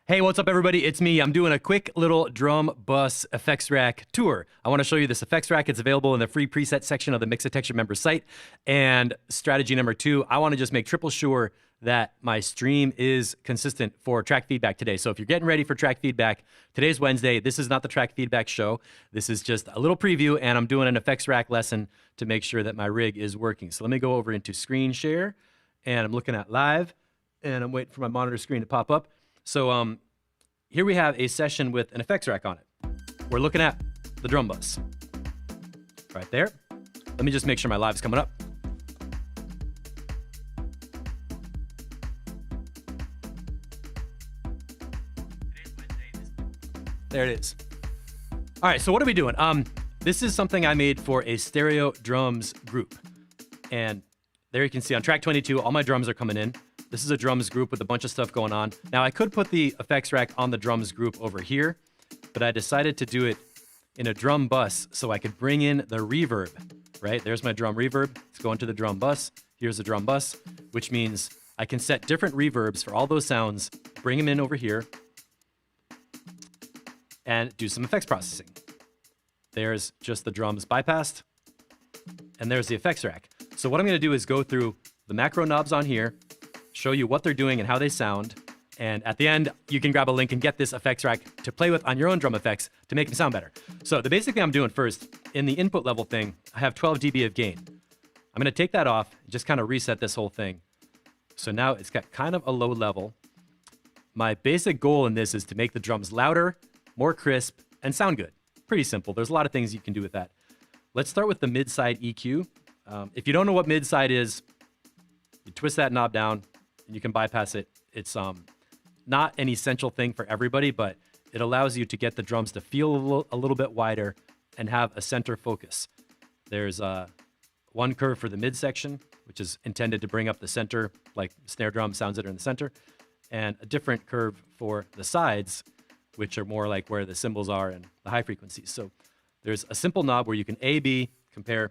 Hey, what's up, everybody? It's me. I'm doing a quick little DrumBus effects rack tour. I want to show you this effects rack. It's available in the free preset section of the Mixitecture member site. And strategy number 2, I want to just make triple sure that my stream is consistent for track feedback today. So if you're getting ready for track feedback, today's Wednesday. This is not the track feedback show. This is just a little preview, and I'm doing an effects rack lesson to make sure that my rig is working. So let me go over into screen share, and I'm looking at live, and I'm waiting for my monitor screen to pop up. So here we have a session with an effects rack on it. We're looking at the DrumBus right there. Let me just make sure my live is coming up. There it is. All right, so what are we doing? This is something I made for a stereo drums group. And there you can see on track 22, all my drums are coming in. This is a drums group with a bunch of stuff going on. Now, I could put the effects rack on the drums group over here, but I decided to do it in a DrumBus so I could bring in the reverb, right? There's my drum reverb. It's going to the DrumBus. Here's the DrumBus, which means I can set different reverbs for all those sounds, bring them in over here, and do some effects processing. There's just the drums bypassed, and there's the effects rack. So what I'm gonna do is go through the macro knobs on here, show you what they're doing and how they sound, and at the end, you can grab a link and get this effects rack to play with on your own drum effects to make them sound better. So the basic thing I'm doing first, in the input level thing, I have 12 dB of gain. I'm gonna take that off, just kind of reset this whole thing. So now it's got kind of a low level. My basic goal in this is to make the drums louder, more crisp, and sound good. Pretty simple. There's a lot of things you can do with that. Let's start with the mid-side EQ. If you don't know what mid-side is, you twist that knob down, and you can bypass it. It's not an essential thing for everybody, but it allows you to get the drums to feel a little bit wider and have a center focus. There's one curve for the midsection, which is intended to bring up the center, like snare drum sounds that are in the center, and a different curve for the sides, which are more like where the cymbals are and the high frequencies. So there's a simple knob where you can A/B compare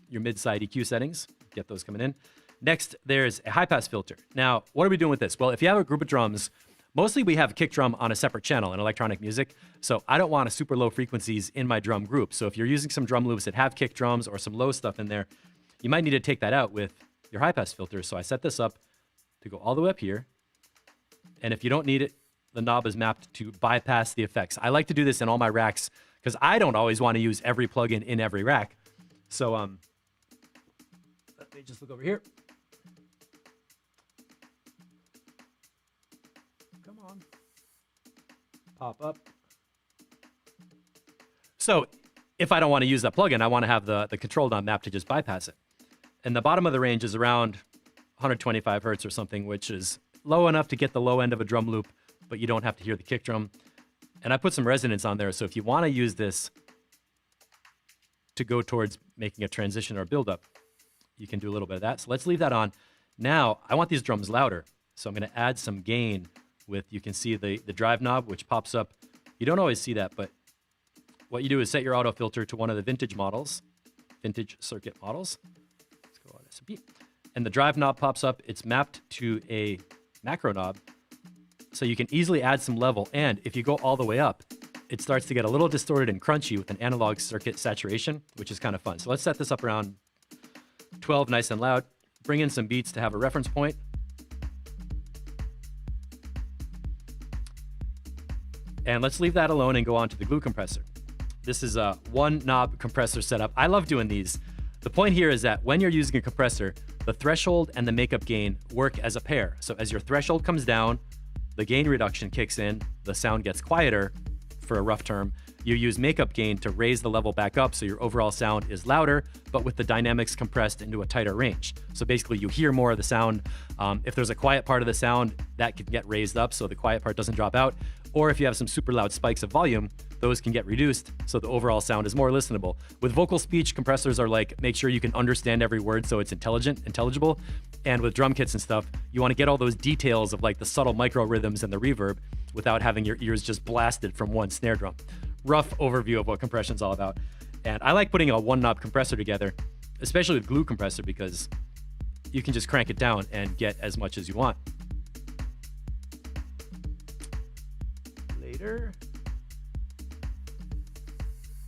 your mid-side EQ settings, get those coming in. Next, there's a high-pass filter. Now, what are we doing with this? Well, if you have a group of drums, mostly we have a kick drum on a separate channel in electronic music, so I don't want a super low frequencies in my drum group. So if you're using some drum loops that have kick drums or some low stuff in there, you might need to take that out with your high-pass filter. So I set this up to go all the way up here, and if you don't need it, the knob is mapped to bypass the effects. I like to do this in all my racks because I don't always want to use every plugin in every rack. So let me just look over here. Come on. Pop up. So if I don't want to use that plugin, I want to have the control knob map to just bypass it. And the bottom of the range is around 125 hertz or something, which is low enough to get the low end of a drum loop, but you don't have to hear the kick drum. And I put some resonance on there, so if you want to use this to go towards making a transition or build up, you can do a little bit of that. So let's leave that on. Now, I want these drums louder, so I'm going to add some gain with, you can see the drive knob, which pops up. You don't always see that, but what you do is set your auto filter to one of the vintage models, vintage circuit models. Let's go on S&P. And the drive knob pops up. It's mapped to a macro knob, so you can easily add some level. And if you go all the way up, it starts to get a little distorted and crunchy with an analog circuit saturation, which is kind of fun. So let's set this up around 12, nice and loud. Bring in some beats to have a reference point. And let's leave that alone and go on to the glue compressor. This is a one knob compressor setup. I love doing these. The point here is that when you're using a compressor, the threshold and the makeup gain work as a pair. So as your threshold comes down, the gain reduction kicks in, the sound gets quieter, for a rough term. You use makeup gain to raise the level back up so your overall sound is louder, but with the dynamics compressed into a tighter range. So basically you hear more of the sound. If there's a quiet part of the sound, that can get raised up so the quiet part doesn't drop out. Or if you have some super loud spikes of volume, those can get reduced so the overall sound is more listenable. With vocal speech, compressors are like, make sure you can understand every word so it's intelligible. And with drum kits and stuff, you want to get all those details of like the subtle micro rhythms and the reverb without having your ears just blasted from one snare drum. Rough overview of what compression's all about. And I like putting a one knob compressor together, especially with glue compressor, because you can just crank it down and get as much as you want. fader.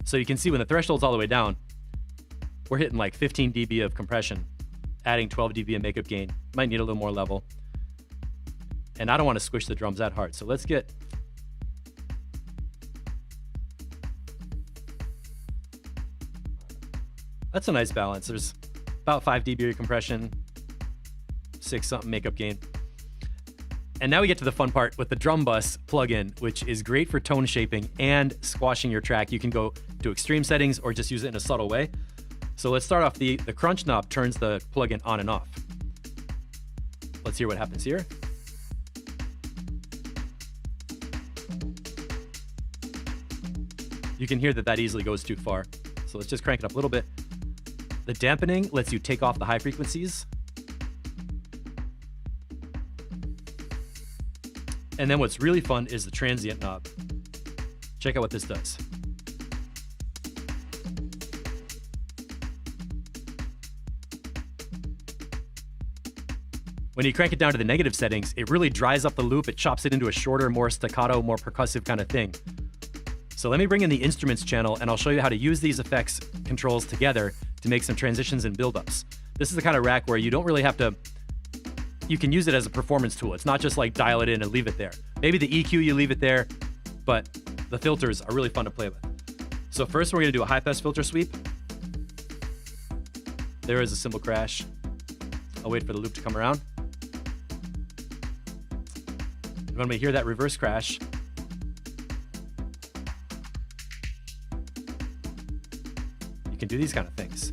So you can see when the threshold's all the way down, we're hitting like 15 dB of compression, adding 12 dB of makeup gain. Might need a little more level. And I don't want to squish the drums that hard. So let's get... That's a nice balance. There's about 5 dB of compression, 6 something makeup gain. And now we get to the fun part with the DrumBus plugin, which is great for tone shaping and squashing your track. You can go to extreme settings or just use it in a subtle way. So let's start off. The crunch knob turns the plugin on and off. Let's hear what happens here. You can hear that easily goes too far. So let's just crank it up a little bit. The dampening lets you take off the high frequencies. And then what's really fun is the transient knob. Check out what this does. When you crank it down to the negative settings, it really dries up the loop. It chops it into a shorter, more staccato, more percussive kind of thing. So let me bring in the instruments channel and I'll show you how to use these effects controls together to make some transitions and buildups. This is the kind of rack where you don't really have to, you can use it as a performance tool. It's not just like dial it in and leave it there. Maybe the EQ, you leave it there, but the filters are really fun to play with. So first we're gonna do a high pass filter sweep. There is a cymbal crash. I'll wait for the loop to come around. And when we hear that reverse crash, you can do these kind of things.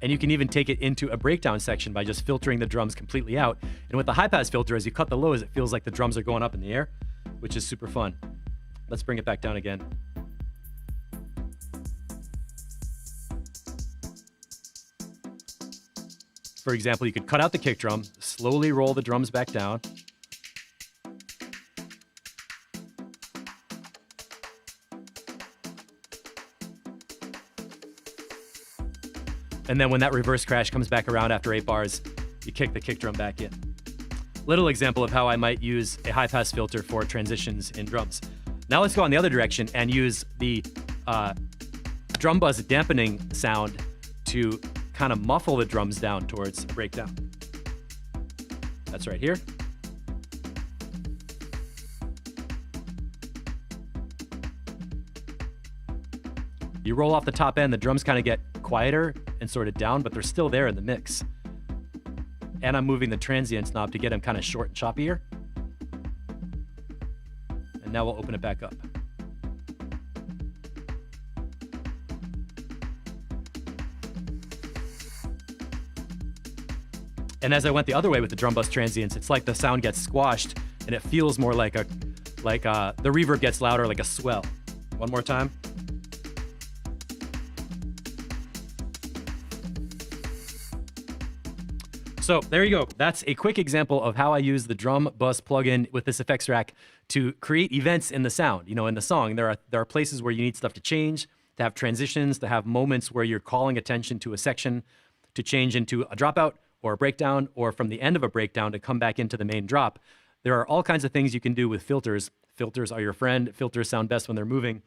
And you can even take it into a breakdown section by just filtering the drums completely out. And with the high pass filter, as you cut the lows, it feels like the drums are going up in the air, which is super fun. Let's bring it back down again. For example, you could cut out the kick drum, slowly roll the drums back down. And then when that reverse crash comes back around after 8 bars, you kick the kick drum back in. Little example of how I might use a high pass filter for transitions in drums. Now let's go on the other direction and use the DrumBus dampening sound to kind of muffle the drums down towards a breakdown. That's right here. You roll off the top end, the drums kind of get quieter and sort of down, but they're still there in the mix. And I'm moving the transients knob to get them kind of short and choppier. And now we'll open it back up. And as I went the other way with the DrumBus transients, it's like the sound gets squashed and it feels more like the reverb gets louder, like a swell. One more time. So there you go. That's a quick example of how I use the DrumBus plugin with this effects rack to create events in the sound. You know, in the song, there are places where you need stuff to change, to have transitions, to have moments where you're calling attention to a section to change into a dropout or a breakdown, or from the end of a breakdown to come back into the main drop. There are all kinds of things you can do with filters. Filters are your friend. Filters sound best when they're moving.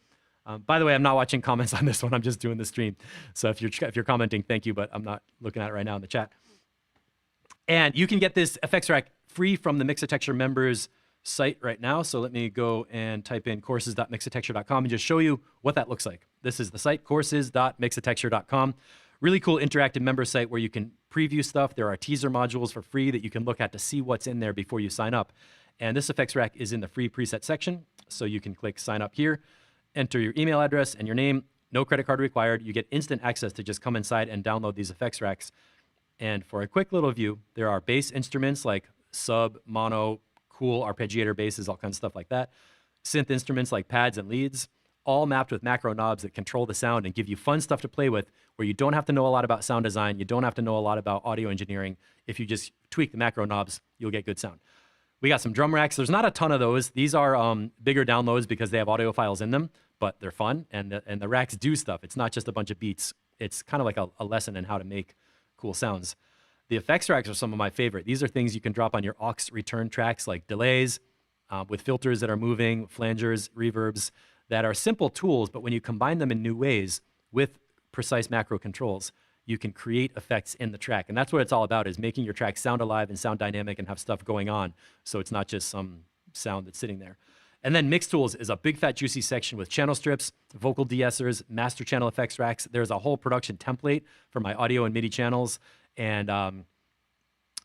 By the way, I'm not watching comments on this one. I'm just doing the stream. So if you're commenting, thank you, but I'm not looking at it right now in the chat. And you can get this effects rack free from the Mixotexture members site right now. So let me go and type in courses.mixotexture.com and just show you what that looks like. This is the site, courses.mixotexture.com. Really cool interactive member site where you can preview stuff. There are teaser modules for free that you can look at to see what's in there before you sign up. And this effects rack is in the free preset section. So you can click sign up here, enter your email address and your name, no credit card required. You get instant access to just come inside and download these effects racks. And for a quick little view, there are bass instruments like sub, mono, cool arpeggiator basses, all kinds of stuff like that. Synth instruments like pads and leads, all mapped with macro knobs that control the sound and give you fun stuff to play with where you don't have to know a lot about sound design. You don't have to know a lot about audio engineering. If you just tweak the macro knobs, you'll get good sound. We got some drum racks. There's not a ton of those. These are bigger downloads because they have audio files in them, but they're fun and the racks do stuff. It's not just a bunch of beats it's kind of like a lesson in how to make cool sounds. The effects racks are some of my favorite. These are things you can drop on your aux return tracks, like delays, with filters that are moving, flangers, reverbs, that are simple tools, but when you combine them in new ways with precise macro controls, you can create effects in the track. And that's what it's all about, is making your track sound alive and sound dynamic and have stuff going on. So it's not just some sound that's sitting there. And then mix tools is a big fat juicy section with channel strips, vocal de-essers, master channel effects racks. There's a whole production template for my audio and MIDI channels, and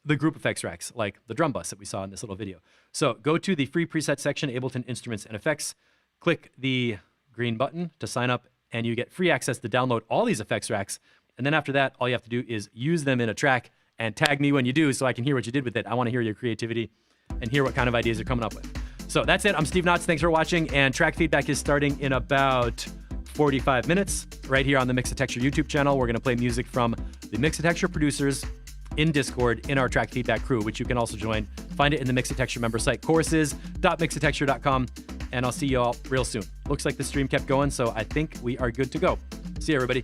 the group effects racks, like the DrumBus that we saw in this little video. So go to the free preset section, Ableton Instruments and Effects, click the green button to sign up, and you get free access to download all these effects racks. And then after that, all you have to do is use them in a track and tag me when you do so I can hear what you did with it. I want to hear your creativity and hear what kind of ideas you're coming up with. So that's it. I'm Steve Knotts. Thanks for watching. And track feedback is starting in about 45 minutes right here on the Mixotexture YouTube channel. We're going to play music from the Mixotexture producers in Discord in our track feedback crew, which you can also join. Find it in the Mixotexture member site, courses.mixotexture.com. And I'll see you all real soon. Looks like the stream kept going, so I think we are good to go. See you, everybody.